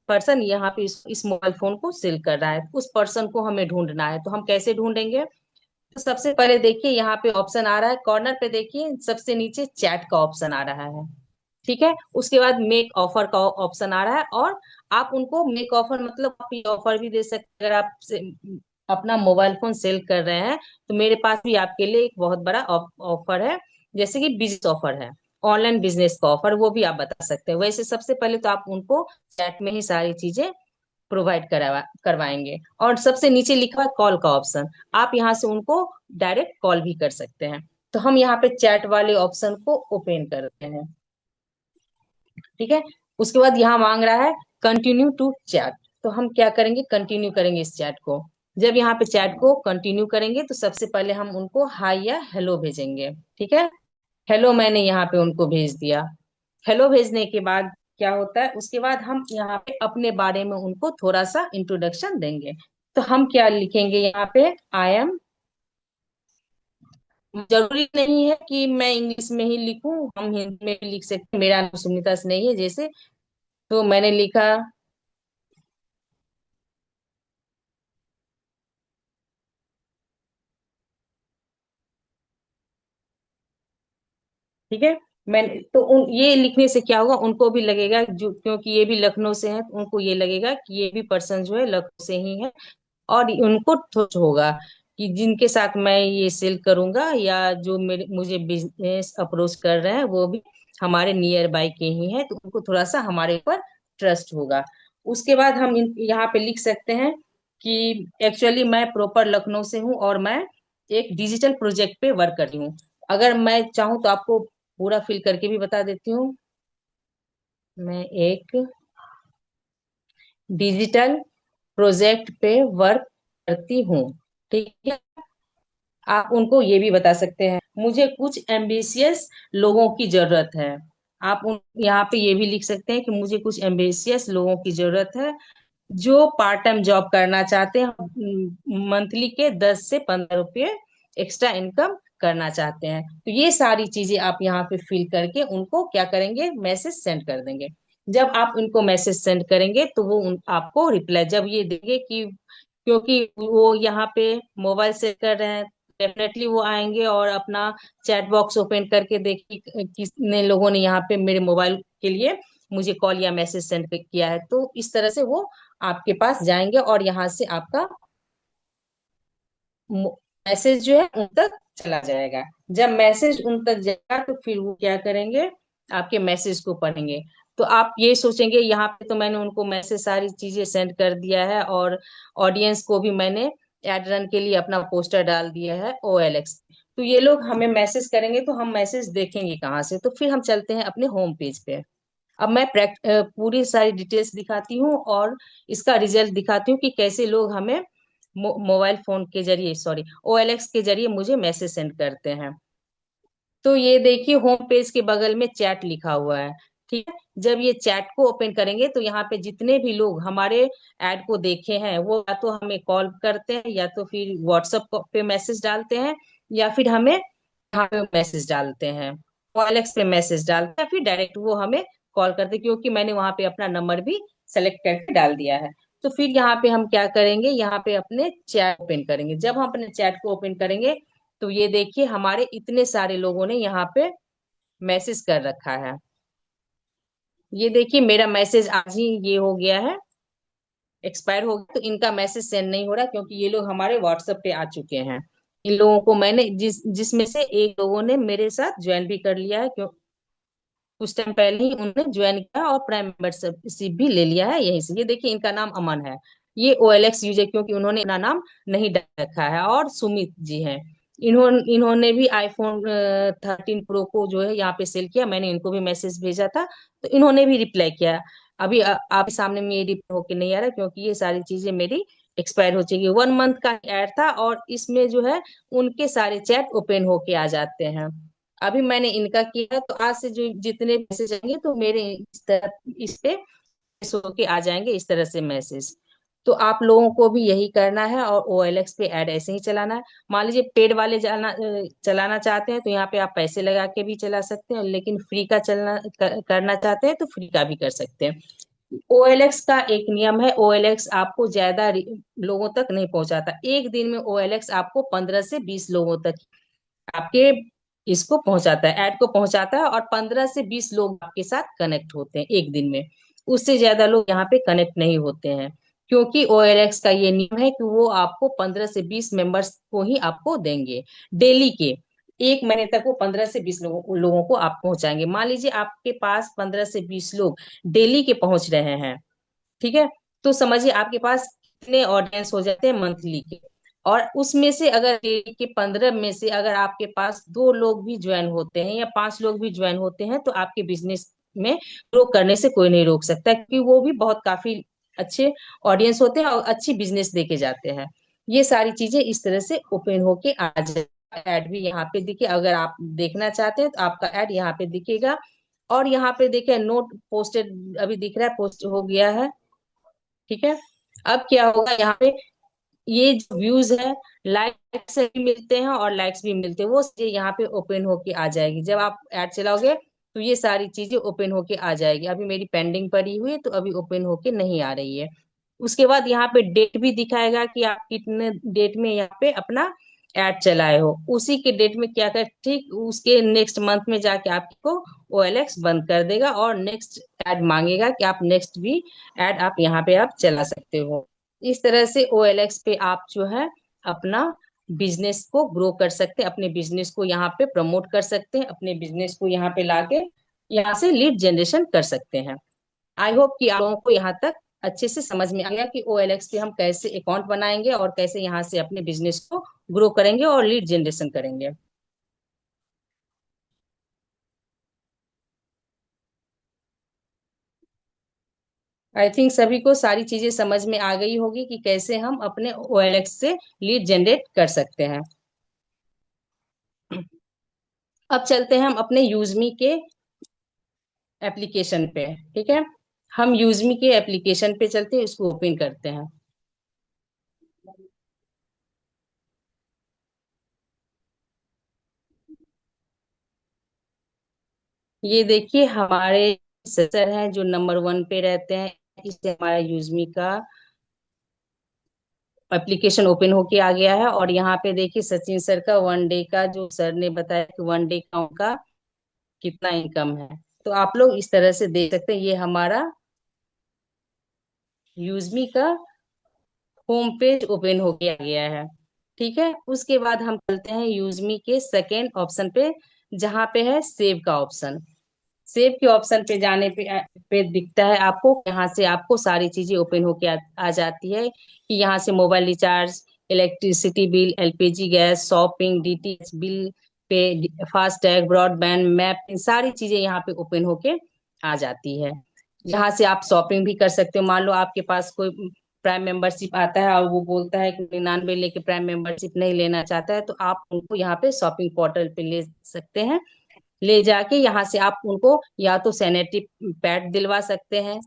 Speaker 2: पर्सन यहाँ पे इस मोबाइल फोन को सेल कर रहा है, उस पर्सन को हमें ढूंढना है। तो हम कैसे ढूंढेंगे, तो सबसे पहले देखिए यहाँ पे ऑप्शन आ रहा है कॉर्नर पे, देखिए सबसे नीचे चैट का ऑप्शन आ रहा है। ठीक है, उसके बाद मेक ऑफर का ऑप्शन आ रहा है, और आप उनको मेक ऑफर मतलब आप ये ऑफर भी दे सकते हैं। अगर आप अपना मोबाइल फोन सेल कर रहे हैं तो मेरे पास भी आपके लिए एक बहुत बड़ा ऑफर है, जैसे कि बिजनेस ऑफर है, ऑनलाइन बिजनेस का ऑफर, वो भी आप बता सकते हैं। वैसे सबसे पहले तो आप उनको चैट में ही सारी चीजें प्रोवाइड करवाएंगे। और सबसे नीचे लिखा है कॉल का ऑप्शन, आप यहाँ से उनको डायरेक्ट कॉल भी कर सकते हैं। तो हम यहाँ पे चैट वाले ऑप्शन को ओपन करते हैं। ठीक है, उसके बाद यहाँ मांग रहा है कंटिन्यू टू चैट, तो हम क्या करेंगे, कंटिन्यू करेंगे इस चैट को। जब यहाँ पे चैट को कंटिन्यू करेंगे तो सबसे पहले हम उनको हाई या हेलो भेजेंगे। ठीक है, हेलो मैंने यहाँ पे उनको भेज दिया। हेलो भेजने के बाद क्या होता है, उसके बाद हम यहाँ पे अपने बारे में उनको थोड़ा सा इंट्रोडक्शन देंगे। तो हम क्या लिखेंगे यहाँ पे, आई एम, जरूरी नहीं है कि मैं इंग्लिश में ही लिखूं, हम हिंदी में भी लिख सकते हैं। मेरा नाम सुमिता स्नेही है जैसे, तो मैंने लिखा, ठीक है, मैंने तो ये लिखने से क्या होगा, उनको भी लगेगा जो, क्योंकि ये भी लखनऊ से है, तो उनको ये लगेगा कि ये भी पर्सन जो है लखनऊ से ही है। और उनको थोड़ा होगा कि जिनके साथ मैं ये सेल करूंगा या जो मेरे मुझे बिजनेस अप्रोच कर रहे हैं वो भी हमारे नियर बाय के ही हैं, तो उनको थोड़ा सा हमारे ऊपर ट्रस्ट होगा। उसके बाद हम यहाँ पे लिख सकते हैं कि एक्चुअली मैं प्रॉपर लखनऊ से हूँ और मैं एक डिजिटल प्रोजेक्ट पे वर्क कर रही हूँ। अगर मैं चाहूँ तो आपको पूरा फिल करके भी बता देती हूँ। मैं एक डिजिटल प्रोजेक्ट पे वर्क करती हूँ, ठीक है। आप उनको ये भी बता सकते हैं, मुझे कुछ एम्बिशियस लोगों की जरूरत है। आप उन यहाँ पे ये भी लिख सकते हैं कि मुझे कुछ एम्बिशियस लोगों की जरूरत है जो पार्ट टाइम जॉब करना चाहते हैं, मंथली के 10 से 15 रुपये एक्स्ट्रा इनकम करना चाहते हैं। तो ये सारी चीजें आप यहाँ पे फिल करके उनको क्या करेंगे, मैसेज सेंड कर देंगे। जब आप उनको मैसेज सेंड करेंगे तो वो आपको रिप्लाई जब ये देंगे कि, क्योंकि वो यहाँ पे मोबाइल से कर रहे हैं, डेफिनेटली वो आएंगे और अपना चैट बॉक्स ओपन करके देखिए कितने लोगों ने यहाँ पे मेरे मोबाइल के लिए मुझे कॉल या मैसेज सेंड किया है। तो इस तरह से वो आपके पास जाएंगे और यहाँ से आपका मैसेज जो है उन तक चला जाएगा। जब मैसेज उन तक जाएगा तो फिर वो क्या करेंगे, आपके मैसेज को पढ़ेंगे। तो आप ये सोचेंगे यहाँ पे तो मैंने उनको मैसेज सारी चीजें सेंड कर दिया है और ऑडियंस को भी मैंने एड रन के लिए अपना पोस्टर डाल दिया है OLX। तो ये लोग हमें मैसेज करेंगे तो हम मैसेज देखेंगे कहाँ से, तो फिर हम चलते हैं अपने होम पेज पे। अब मैं पूरी सारी डिटेल्स दिखाती हूँ और इसका रिजल्ट दिखाती हूँ कि कैसे लोग हमें मोबाइल फोन के जरिए, सॉरी, OLX के जरिए मुझे मैसेज सेंड करते हैं। तो ये देखिए होम पेज के बगल में चैट लिखा हुआ है, ठीक है। जब ये चैट को ओपन करेंगे तो यहाँ पे जितने भी लोग हमारे ऐड को देखे हैं वो या तो हमें कॉल करते हैं या तो फिर व्हाट्सएप पे मैसेज डालते हैं या फिर हमें यहाँ पे मैसेज डालते हैं, OLX पे मैसेज डालते हैं, फिर डायरेक्ट वो हमें कॉल करते हैं, क्योंकि मैंने वहां पे अपना नंबर भी सेलेक्ट करके डाल दिया है। तो फिर यहाँ पे हम क्या करेंगे, यहाँ पे अपने चैट ओपन करेंगे। जब हम अपने चैट को ओपन करेंगे तो ये देखिए हमारे इतने सारे लोगों ने यहाँ पे मैसेज कर रखा है। ये देखिए मेरा मैसेज आज ही ये हो गया है, एक्सपायर हो गया, तो इनका मैसेज सेंड नहीं हो रहा क्योंकि ये लोग हमारे व्हाट्सएप पे आ चुके हैं। इन लोगों को मैंने जिसमें से एक लोगों ने मेरे साथ ज्वाइन भी कर लिया है, क्यों कुछ टाइम पहले ही उन्होंने ज्वाइन किया और प्राइम मेंबरशिप भी ले लिया है यहीं से। ये देखिए इनका नाम अमन है, ये OLX यूजर, क्योंकि उन्होंने अपना नाम नहीं डाल रखा है। और सुमित जी हैं, इन्होंने भी iPhone 13 Pro को जो है यहाँ पे सेल किया, मैंने इनको भी मैसेज भेजा था तो इन्होंने भी रिप्लाई किया। अभी आपके सामने में ये रिप्लाई होके नहीं आ रहा क्योंकि ये सारी चीजें मेरी एक्सपायर हो चुकी है। 1 मंथ का ऐड था और इसमें जो है उनके सारे चैट ओपन होके आ जाते हैं। अभी मैंने इनका किया तो आज से जो जितने मैसेज आएंगे तो मेरे इस तरह इस पे शो के आ जाएंगे इस तरह से मैसेज। तो आप लोगों को भी यही करना है और OLX पे ऐड ऐसे ही चलाना है। मान लीजिए पेड वाले चलाना चाहते हैं तो यहाँ पे आप पैसे लगा के भी चला सकते हैं, लेकिन फ्री का करना चाहते हैं तो फ्री का भी कर सकते हैं। OLX का एक नियम है, OLX आपको ज्यादा लोगों तक नहीं पहुंचाता। एक दिन में OLX आपको 15 से 20 लोगों तक आपके इसको पहुंचाता है, ऐड को पहुंचाता है, और 15 से 20 लोग आपके साथ कनेक्ट होते हैं एक दिन में। उससे ज्यादा लोग यहाँ पे कनेक्ट नहीं होते हैं, क्योंकि OLX का ये नियम है कि वो आपको 15 से 20 मेंबर्स को ही आपको देंगे डेली के। 1 महीने तक वो 15 से 20 लोगों को आप पहुंचाएंगे। मान लीजिए आपके पास 15 से 20 लोग डेली के पहुंच रहे हैं, ठीक है। तो समझिए आपके पास कितने ऑडियंस हो जाते हैं मंथली के। और उसमें से अगर डेली के 15 में से अगर आपके पास 2 लोग भी ज्वाइन होते हैं या 5 लोग भी ज्वाइन होते हैं तो आपके बिजनेस में ग्रो करने से कोई नहीं रोक सकता, क्योंकि वो भी बहुत काफी अच्छे ऑडियंस होते हैं और अच्छी बिजनेस देके जाते हैं। ये सारी चीजें इस तरह से ओपन होके आ जाए। ऐड भी यहाँ पे दिखे, अगर आप देखना चाहते हैं तो आपका ऐड यहाँ पे दिखेगा। और यहाँ पे देखिए नोट पोस्टेड अभी दिख रहा है, पोस्ट हो गया है, ठीक है। अब क्या होगा यहाँ पे, ये जो व्यूज है लाइक्स भी मिलते हैं और लाइक्स भी मिलते हैं, वो चीजें यहाँ पे ओपन होके आ जाएगी। जब आप ऐड चलाओगे तो ये सारी चीजें ओपन होके आ जाएगी। अभी मेरी पेंडिंग पड़ी हुई है तो अभी ओपन होके नहीं आ रही है। उसके बाद यहाँ पे डेट भी दिखाएगा कि आप कितने डेट में यहाँ पे अपना ऐड चलाए हो। उसी के डेट में क्या कर, ठीक उसके नेक्स्ट मंथ में जाके आपको OLX बंद कर देगा और नेक्स्ट ऐड मांगेगा कि आप नेक्स्ट भी ऐड आप यहाँ पे आप चला सकते हो। इस तरह से OLX पे आप जो है अपना बिजनेस को ग्रो कर सकते हैं, अपने बिजनेस को यहाँ पे प्रमोट कर सकते हैं, अपने बिजनेस को यहाँ पे लाके यहाँ से लीड जनरेशन कर सकते हैं। आई होप कि आप लोगों को यहाँ तक अच्छे से समझ में आ गया कि OLX पे हम कैसे अकाउंट बनाएंगे और कैसे यहाँ से अपने बिजनेस को ग्रो करेंगे और लीड जनरेशन करेंगे। आई थिंक सभी को सारी चीजें समझ में आ गई होगी कि कैसे हम अपने OLX से लीड जनरेट कर सकते हैं। अब चलते हैं हम अपने यूजमी के एप्लीकेशन पे। ठीक है, हम यूजमी के एप्लीकेशन पे चलते हैं, इसको ओपन करते हैं। ये देखिए हमारे सर हैं जो नंबर 1 पे रहते हैं, इससे हमारा यूजमी का एप्लीकेशन ओपन होके आ गया है। और यहाँ पे देखिए सचिन सर का 1 डे का, जो सर ने बताया कि 1 डे का उनका कितना इनकम है। तो आप लोग इस तरह से देख सकते हैं, ये हमारा यूजमी का होम पेज ओपन हो गया गया है। ठीक है, उसके बाद हम चलते हैं यूजमी के सेकेंड ऑप्शन पे, जहाँ पे है सेव का ऑप्शन। सेव के ऑप्शन पे जाने पे दिखता है आपको, यहाँ से आपको सारी चीजें ओपन होके आ जाती है कि यहाँ से mobile recharge, electricity bill, LPG gas, shopping, DTH bill pay, FASTag, broadband, map, इन सारी चीजें यहाँ पे ओपन होके आ जाती है। यहाँ से आप शॉपिंग भी कर सकते हो। मान लो आपके पास कोई प्राइम मेंबरशिप आता है और वो बोलता है कि 99 लेके प्राइम मेंबरशिप नहीं लेना चाहता है, तो आप उनको यहाँ पे शॉपिंग पोर्टल पे ले सकते हैं। ले जाके यहाँ से आप उनको या तो सैनिटरी पैड दिलवा सकते हैं,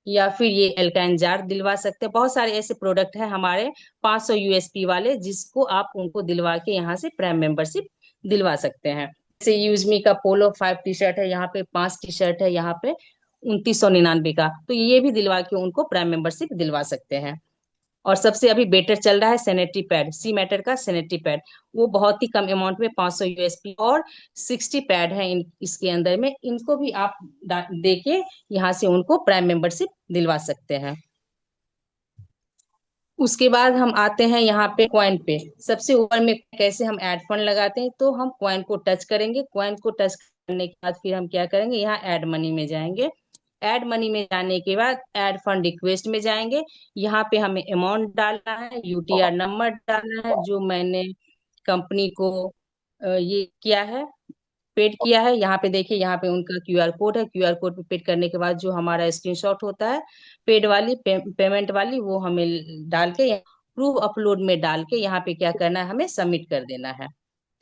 Speaker 2: या फिर ये एल्काइन जार दिलवा सकते हैं। बहुत सारे ऐसे प्रोडक्ट हैं हमारे 500 USP वाले, जिसको आप उनको दिलवा के यहाँ से प्राइम मेंबरशिप दिलवा सकते हैं। जैसे यूजमी का पोलो 5 टी-शर्ट है, यहाँ पे 5 टी-शर्ट है, यहाँ पे 2999 का, तो ये भी दिलवा के उनको प्राइम मेंबरशिप दिलवा सकते हैं। और सबसे अभी बेटर चल रहा है सैनिटरी पैड, सी मैटर का सैनिटरी पैड, वो बहुत ही कम अमाउंट में 500 USP और 60 पैड है इसके अंदर में, इनको भी आप दे के यहाँ से उनको प्राइम मेंबरशिप दिलवा सकते हैं। उसके बाद हम आते हैं यहाँ पे कॉइन पे। सबसे ऊपर में कैसे हम ऐड फंड लगाते हैं, तो हम कॉइन को टच करेंगे। कॉइन को टच करने के बाद फिर हम क्या करेंगे, यहाँ ऐड मनी में जाएंगे। ऐड मनी में जाने के बाद ऐड फंड रिक्वेस्ट में जाएंगे। यहाँ पे हमें अमाउंट डालना है, UTR नंबर डालना है, जो मैंने कंपनी को ये किया है, पेड किया है। यहाँ पे देखिए, यहाँ पे उनका QR कोड है। QR कोड पे पेड करने के बाद जो हमारा स्क्रीनशॉट होता है पेड वाली पेमेंट वाली, वो हमें डाल के प्रूफ अपलोड में डाल के यहाँ पे क्या करना है, हमें सबमिट कर देना है।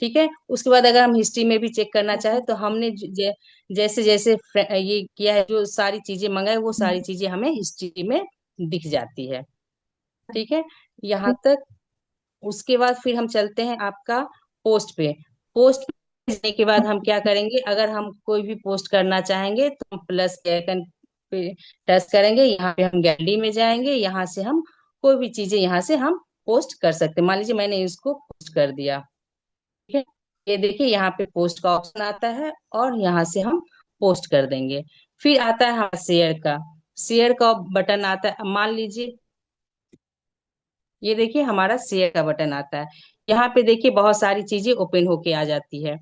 Speaker 2: ठीक है, उसके बाद अगर हम हिस्ट्री में भी चेक करना चाहे तो हमने जैसे जैसे ये किया है, जो सारी चीजें मंगाए, वो सारी चीजें हमें हिस्ट्री में दिख जाती है। ठीक है, यहाँ तक। उसके बाद फिर हम चलते हैं आपका पोस्ट पे। पोस्ट जाने के बाद हम क्या करेंगे, अगर हम कोई भी पोस्ट करना चाहेंगे तो हम प्लस के आइकन पे टच करेंगे। यहाँ पे हम गैलरी में जाएंगे, यहाँ से हम कोई भी चीजें यहाँ से हम पोस्ट कर सकते हैं। मान लीजिए मैंने इसको पोस्ट कर दिया। ठीक है, ये देखिए यहाँ पे पोस्ट का ऑप्शन आता है और यहाँ से हम पोस्ट कर देंगे। फिर आता है हमारा शेयर का बटन आता है। मान लीजिए ये देखिए हमारा शेयर का बटन आता है। यहाँ पे देखिए बहुत सारी चीजें ओपन होके आ जाती है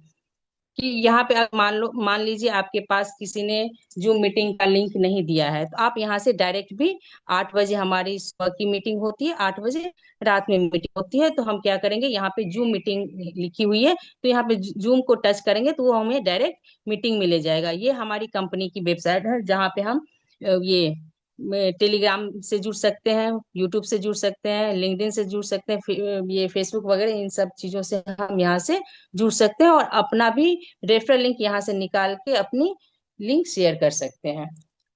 Speaker 2: कि यहाँ पे आप मान लीजिए आपके पास किसी ने जूम मीटिंग का लिंक नहीं दिया है, तो आप यहाँ से डायरेक्ट भी 8 बजे हमारी सुबह की मीटिंग होती है, 8 बजे रात में मीटिंग होती है, तो हम क्या करेंगे, यहाँ पे जूम मीटिंग लिखी हुई है, तो यहाँ पे जूम को टच करेंगे तो वो हमें डायरेक्ट मीटिंग में ले जाएगा। ये हमारी कंपनी की वेबसाइट है, जहाँ पे हम ये टेलीग्राम से जुड़ सकते हैं, यूट्यूब से जुड़ सकते हैं, लिंक्डइन से जुड़ सकते हैं, ये फेसबुक वगैरह, इन सब चीजों से हम यहाँ से जुड़ सकते हैं और अपना भी रेफरल लिंक यहाँ से निकाल के अपनी लिंक शेयर कर सकते हैं।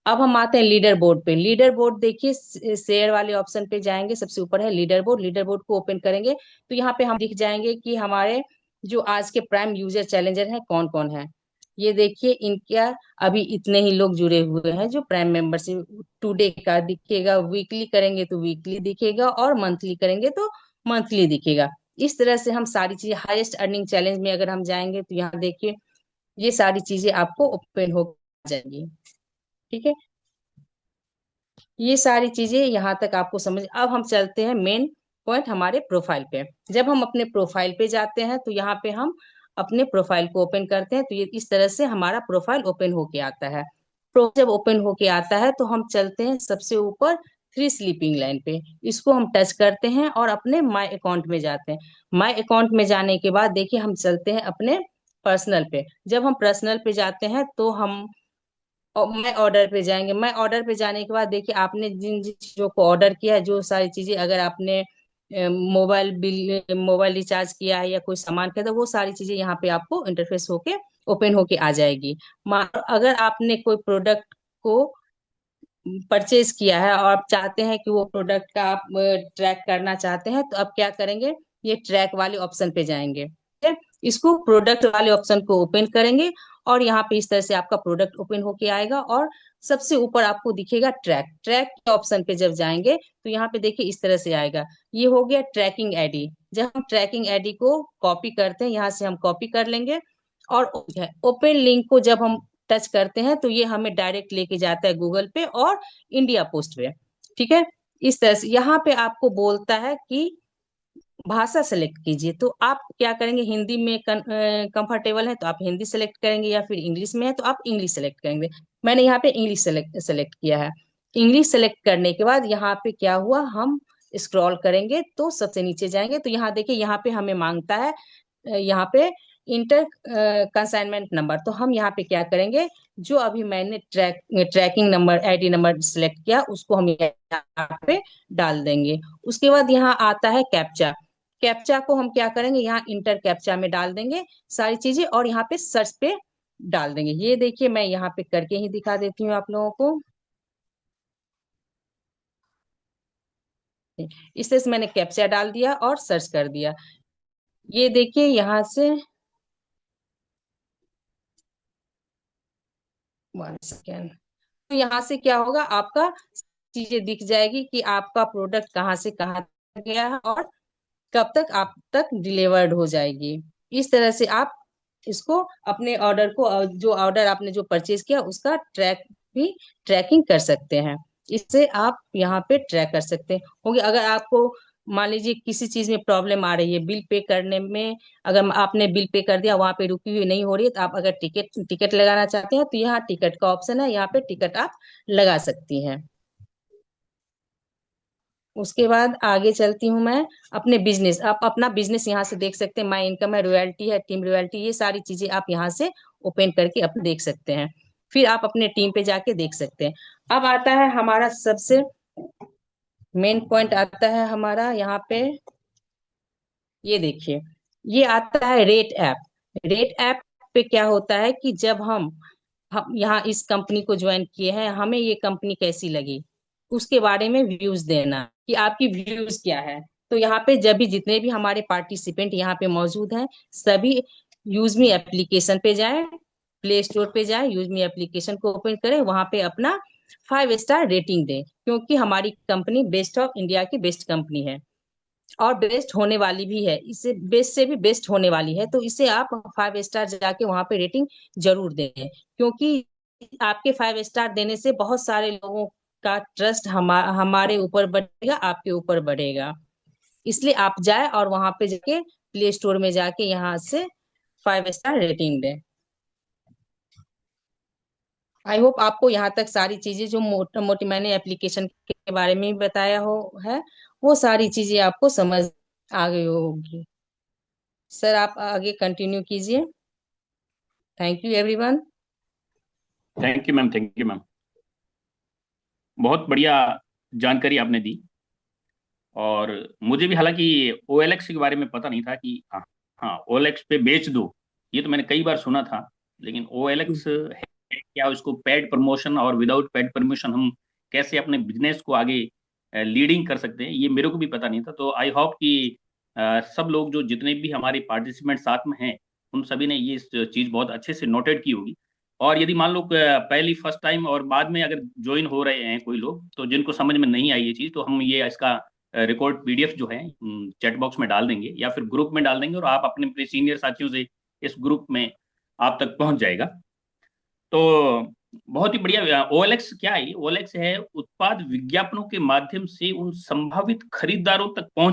Speaker 2: अब हम आते हैं लीडर बोर्ड पे। लीडर बोर्ड देखिए, शेयर वाले ऑप्शन पे जाएंगे, सबसे ऊपर है लीडर बोर्ड। लीडर बोर्ड को ओपन करेंगे तो यहाँ पे हम दिख जाएंगे कि हमारे जो आज के प्राइम यूजर चैलेंजर हैं कौन कौन है। ये देखिए इनका अभी इतने ही लोग जुड़े हुए हैं जो प्राइम मेंबरशिप। टुडे का दिखेगा, वीकली करेंगे तो वीकली दिखेगा, और मंथली करेंगे तो मंथली दिखेगा। इस तरह से हम सारी चीजें, हाईएस्ट अर्निंग चैलेंज में अगर हम जाएंगे तो यहाँ देखिए ये सारी चीजें आपको ओपन हो जाएंगी। ठीक है, ये सारी चीजें यहाँ तक आपको समझ। अब हम चलते हैं मेन पॉइंट, हमारे प्रोफाइल पे। जब हम अपने प्रोफाइल पे जाते हैं तो यहाँ पे हम अपने प्रोफाइल को ओपन करते हैं, तो ये इस तरह से हमारा प्रोफाइल ओपन होके आता है। जब ओपन होके आता है तो हम चलते हैं सबसे ऊपर फ्री स्लीपिंग लाइन पे, इसको हम टच करते हैं और अपने माय अकाउंट में जाते हैं। माय अकाउंट में जाने के बाद देखिए हम चलते हैं अपने पर्सनल पे। जब हम पर्सनल पे जाते हैं तो हम मैं ऑर्डर पे जाएंगे। मैं ऑर्डर पे जाने के बाद देखिए आपने जिन जिन चीजों को ऑर्डर किया है, जो सारी चीजें, अगर आपने मोबाइल बिल, मोबाइल रिचार्ज किया है या कोई सामान खरीदा, वो सारी चीजें यहाँ पे आपको इंटरफेस होके ओपन होके आ जाएगी। अगर आपने कोई प्रोडक्ट को परचेज किया है और आप चाहते हैं कि वो प्रोडक्ट का आप ट्रैक करना चाहते हैं, तो आप क्या करेंगे, ये ट्रैक वाले ऑप्शन पे जाएंगे। ठीक है, इसको प्रोडक्ट वाले ऑप्शन को ओपन करेंगे और यहाँ पे इस तरह से आपका प्रोडक्ट ओपन होके आएगा और सबसे ऊपर आपको दिखेगा ट्रैक। ट्रैक के ऑप्शन पे जब जाएंगे तो यहाँ पे देखिए इस तरह से आएगा। ये हो गया ट्रैकिंग आईडी। जब हम ट्रैकिंग आईडी को कॉपी करते हैं, यहाँ से हम कॉपी कर लेंगे और ओपन लिंक को जब हम टच करते हैं तो ये हमें डायरेक्ट लेके जाता है गूगल पे और इंडिया पोस्ट पे। ठीक है, इस तरह से यहाँ पे आपको बोलता है कि भाषा सेलेक्ट कीजिए, तो आप क्या करेंगे, हिंदी में कंफर्टेबल है तो आप हिंदी सेलेक्ट करेंगे, या फिर इंग्लिश में है तो आप इंग्लिश सेलेक्ट करेंगे। मैंने यहाँ पे इंग्लिश सेलेक्ट किया है। इंग्लिश सेलेक्ट करने के बाद यहाँ पे क्या हुआ, हम स्क्रॉल करेंगे तो सबसे नीचे जाएंगे तो यहाँ देखिए, यहाँ पे हमें मांगता है यहाँ पे इंटर कंसाइनमेंट नंबर। तो हम यहाँ पे क्या करेंगे, जो अभी मैंने tracking number, ID number select किया, उसको हम यहाँ पे डाल देंगे। उसके बाद यहाँ आता है कैप्चा। कैप्चा को हम क्या करेंगे, यहाँ इंटर कैप्चा में डाल देंगे सारी चीजें और यहाँ पे सर्च पे डाल देंगे। ये देखिए मैं यहाँ पे करके ही दिखा देती हूँ आप लोगों को। इस तरह से मैंने कैप्चा डाल दिया और सर्च कर दिया। ये देखिए यहाँ से 1 सेकेंड, तो यहाँ से क्या होगा, आपका चीजें दिख जाएगी कि आपका प्रोडक्ट कहाँ से कहाँ तक गया है और कब तक आप तक डिलीवर्ड हो जाएगी। इस तरह से आप इसको अपने ऑर्डर को, जो ऑर्डर आपने जो परचेज किया उसका ट्रैकिंग कर सकते हैं। इससे आप यहाँ पे ट्रैक कर सकते हैं। होगी अगर आपको मान लीजिए किसी चीज में प्रॉब्लम आ रही है बिल पे करने में, अगर आपने बिल पे कर दिया वहां पे रुकी हुई नहीं हो रही है, तो आप अगर टिकट लगाना चाहते हैं तो यहाँ टिकट का ऑप्शन है, यहाँ पे टिकट आप लगा सकती हैं। उसके बाद आगे चलती हूँ मैं अपने बिजनेस। आप अपना बिजनेस यहाँ से देख सकते हैं। माई इनकम है, रॉयल्टी है, टीम रॉयल्टी, ये सारी चीजें आप यहाँ से ओपन करके अपने देख सकते हैं। फिर आप अपने टीम पे जाके देख सकते हैं। अब आता है हमारा सबसे मेन पॉइंट, आता है हमारा यहाँ पे, ये देखिए ये आता है रेट ऐप। रेट ऐप पे क्या होता है कि जब हम यहाँ इस कंपनी को ज्वाइन किए हैं, हमें ये कंपनी कैसी लगी उसके बारे में व्यूज देना कि आपकी व्यूज क्या है। तो यहाँ पे जब भी जितने भी हमारे पार्टिसिपेंट यहाँ पे मौजूद हैं, सभी यूज मी एप्लीकेशन पे जाएं, प्ले स्टोर पे जाएं, यूज मी एप्लीकेशन को ओपन करें, वहां पे अपना 5 स्टार रेटिंग दें, क्योंकि हमारी कंपनी बेस्ट ऑफ इंडिया की बेस्ट कंपनी है और बेस्ट होने वाली भी है, इससे बेस्ट से भी बेस्ट होने वाली है। तो इसे आप 5 स्टार जाके वहां पे रेटिंग जरूर दें, क्योंकि आपके 5 स्टार देने से बहुत सारे लोगों का ट्रस्ट हमारे ऊपर बढ़ेगा, आपके ऊपर बढ़ेगा। इसलिए आप जाए और वहां पे जाके प्ले स्टोर में जाके यहाँ से 5 स्टार रेटिंग दें। आई होप आपको यहाँ तक सारी चीजें जो मोटी मोटी मैंने एप्लीकेशन के बारे में भी बताया हो है, वो सारी चीजें आपको समझ आ गई होगी। सर आप आगे कंटिन्यू कीजिए। Thank you everyone.
Speaker 1: Thank you ma'am, thank you ma'am. बहुत बढ़िया जानकारी आपने दी। और मुझे भी हालांकि OLX के बारे में पता नहीं था कि हाँ, हाँ OLX पे बेच दो, ये तो मैंने कई बार सुना था, लेकिन OLX है क्या, उसको पेड प्रमोशन और विदाउट पेड प्रमोशन हम कैसे अपने बिजनेस को आगे लीडिंग कर सकते हैं, ये मेरे को भी पता नहीं था। तो आई होप कि सब लोग जो जितने भी हमारे पार्टिसिपेंट साथ में हैं, उन सभी ने ये चीज़ बहुत अच्छे से नोटेड की होगी। और यदि मान लो पहली फर्स्ट टाइम और बाद में अगर ज्वाइन हो रहे हैं कोई लोग, तो जिनको समझ में नहीं आई ये चीज़, तो हम ये इसका रिकॉर्ड PDF जो है चैट बॉक्स में डाल देंगे या फिर ग्रुप में डाल देंगे, और आप अपने अपने सीनियर साथियों से इस ग्रुप में आप तक पहुंच जाएगा। तो बहुत ही बढ़िया। OLX क्या है? OLX है उत्पाद विज्ञापनों के माध्यम से उन संभावित खरीदारों तक पहुंच